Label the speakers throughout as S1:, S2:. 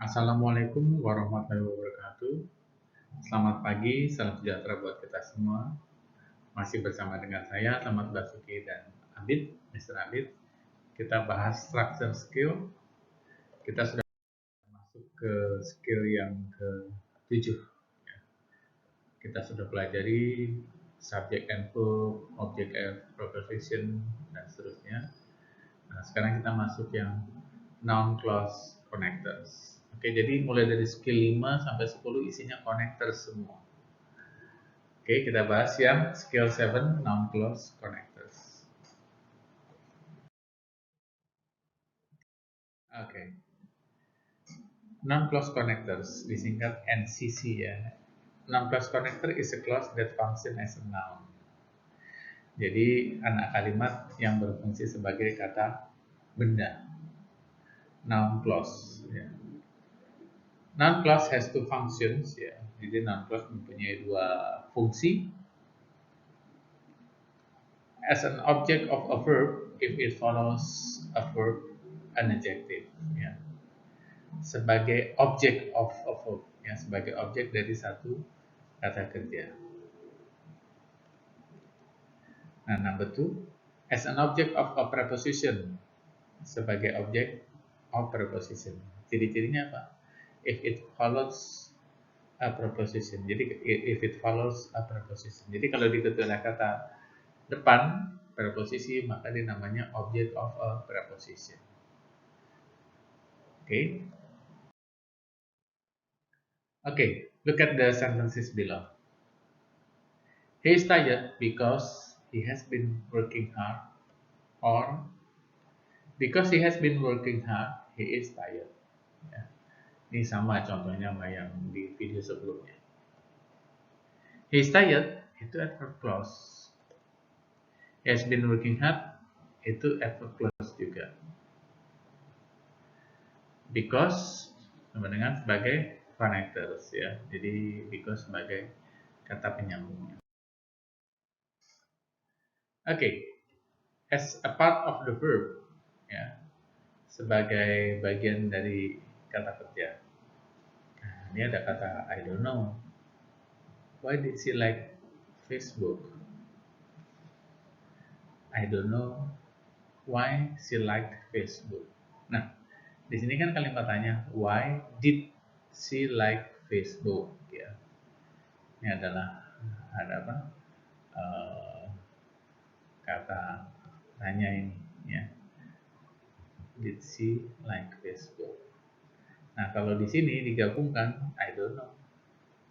S1: Assalamualaikum warahmatullahi wabarakatuh. Selamat pagi, salam sejahtera buat kita semua. Masih bersama dengan saya, Selamat Basuki dan Abid, Mr. Abid. Kita bahas structure skill. Kita sudah masuk ke skill yang ke-7. Kita sudah pelajari subject and verb, object and preposition, dan seterusnya. Nah, sekarang kita masuk yang noun clause connectors. Oke, jadi mulai dari skill 5 sampai 10 isinya connectors semua. Oke, kita bahas yang skill 7 noun clause connectors. Oke. Noun clause connectors disingkat NCC ya. Noun clause connector is a clause that function as a noun. Jadi anak kalimat yang berfungsi sebagai kata benda. Noun clause ya. Noun clause has two functions ya. Jadi noun clause mempunyai dua fungsi. As an object of a verb if it follows a verb, an adjective ya. Sebagai object of a verb ya, sebagai objek dari satu kata kerja. Nah, number 2, as an object of a preposition, sebagai objek of preposition. Ciri-cirinya apa? If it follows a preposition. Jadi if it follows a preposition. Jadi kalau ditutup oleh kata depan preposisi, maka dia namanya object of a preposition. Oke. Okay, look at the sentences below. He is tired because he has been working hard, or because he has been working hard, he is tired. Ya. Ini sama contohnya sama yang di video sebelumnya. He is tired itu adverb clause. He has been working hard itu adverb clause juga. Because sama dengan sebagai connectors ya. Jadi because sebagai kata penyambungnya. Okay, as a part of the verb ya, sebagai bagian dari kata kerja. Nah, ini ada kata I don't know. Why did she like Facebook? I don't know why she liked Facebook. Nah, di sini kan kalimat tanya why did she like Facebook ya. Ini adalah ada apa? Kata tanya ini ya. Did she like Facebook? Nah, kalau di sini digabungkan I don't know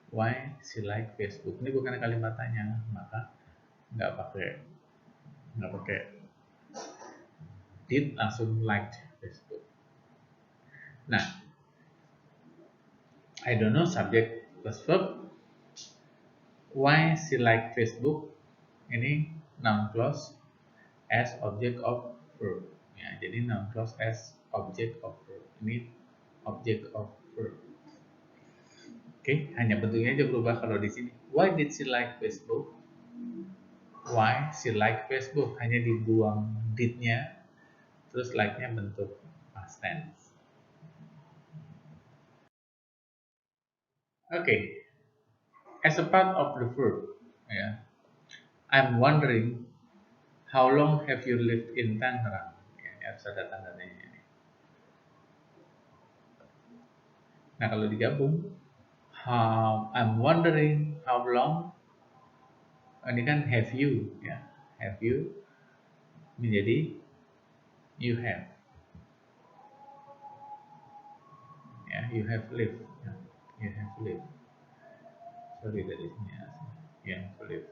S1: why she like Facebook. Ini bukan kalimat tanya, maka nggak pakai did, langsung liked Facebook. Nah, I don't know subject plus verb. Why she like Facebook? Ini noun clause as object of verb. Ya, jadi noun clause as object of verb. Ini object of verb. Oke, hanya bentuknya aja berubah kalau di sini. Why did she like Facebook? Why she like Facebook? Hanya dibuang did-nya, terus like-nya bentuk past tense. Oke. As a part of the verb, ya, I'm wondering how long have you lived in Tangerang? Ya, harus ada tanda tanya ini. Nah, kalau digabung, I'm wondering how long. Ini kan have you, ya, have you menjadi you have, ya, you have lived, ya, you have lived. Sorry dari sini ya, you have lived.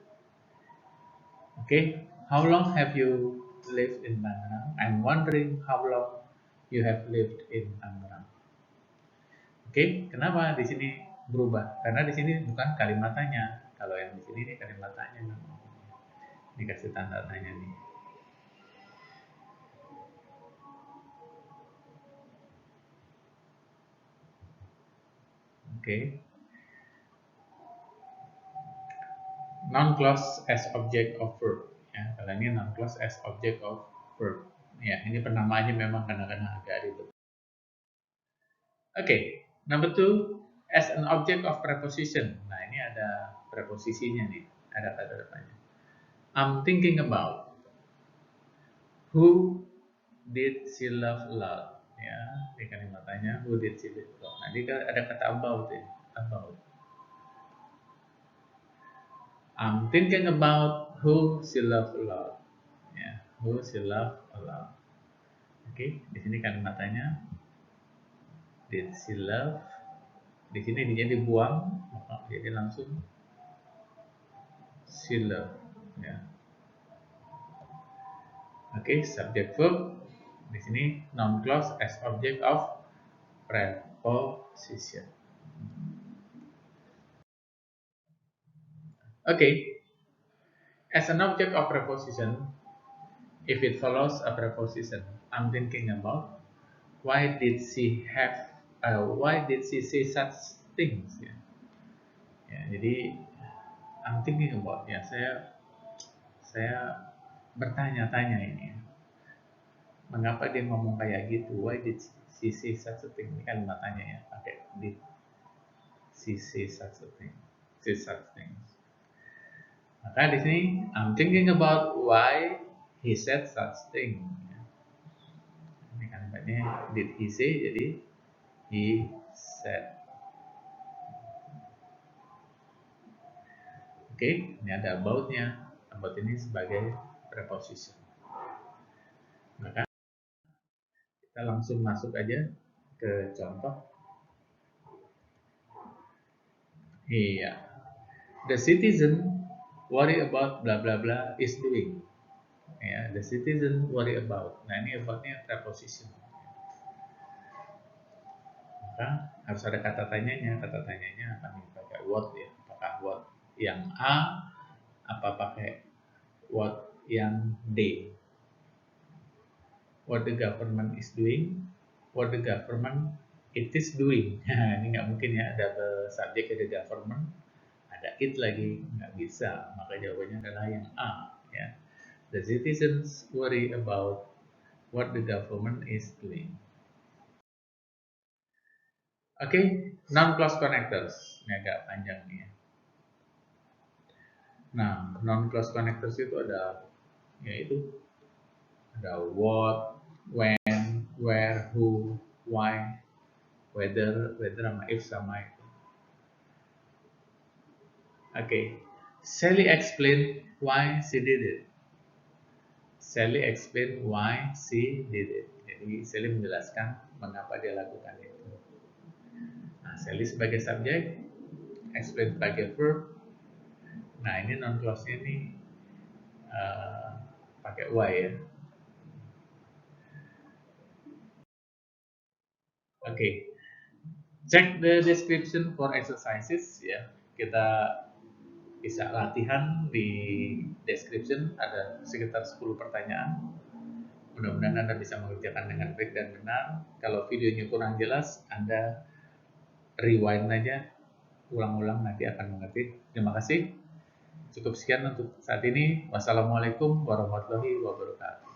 S1: Okay, how long have you lived in Tangerang? I'm wondering how long you have lived in Tangerang. Oke, kenapa di sini berubah? Karena di sini bukan kalimat tanya. Kalau yang di sini ini kalimat tanya. Dikasih tanda tanya nih. Oke. Noun clause as object of verb. Ya, kalau ini noun clause as object of verb. Ya, ini penamaannya memang kadang-kadang agak ribet. Oke, Number two, as an object of preposition. Nah, ini ada preposisinya nih, ada kata depannya. I'm thinking about who did she love a lot. Ya, di kalimat tanya, who did she love a lot. Nah, ada kata about ini, about. I'm thinking about who she loved a lot. Ya, who she loved a lot. Oke, di sini kalimatnya did she love. Di sini dia dibuang, maka jadi langsung she love. Ya. Oke, subject verb. Di sini noun clause as object of preposition. Okay, as an object of preposition, if it follows a preposition, I'm thinking about why did she say such things? Ya, jadi I'm thinking about, ya, saya bertanya-tanya ini, mengapa dia ngomong kayak gitu? Why did she say such a thing? Ini kan tanya ya, pakai did she say such a thing? Say such things. Maka di sini I'm thinking about why he said such thing. Ini kalimatnya did he say, jadi he said. Oke, ini ada about-nya. About ini sebagai preposition. Maka kita langsung masuk aja ke contoh. Iya. The citizen worry about bla bla bla is doing. Ya, the citizen worry about. Nah, ini about-nya preposition. Maka harus ada kata tanyanya. Kata tanyanya akan dipakai what ya. Apakah what yang A, apa pakai what yang D. What the government is doing, what the government it is doing. Nah, ini nggak mungkin ya, ada subjek ada government, ada it lagi, nggak bisa. Maka jawabannya adalah yang A. Ya. The citizens worry about what the government is doing. Oke, noun clause connectors. Ini agak panjang nih ya. Nah, noun clause connectors itu ada, yaitu ada what, when, where, who, why, whether sama if sama itu. Okay, Sally explained why she did it. Sally explained why she did it. Jadi Sally menjelaskan mengapa dia lakukan itu. Nah, Sally sebagai subjek, explain sebagai verb. Nah, ini non clause-nya ini pakai why ya. Okay, check the description for exercises ya. Kita bisa latihan di description, ada sekitar 10 pertanyaan. Mudah-mudahan Anda bisa mengerjakan dengan baik dan benar. Kalau videonya kurang jelas, Anda rewind aja, ulang-ulang, nanti akan mengerti. Terima kasih. Cukup sekian untuk saat ini. Wassalamualaikum warahmatullahi wabarakatuh.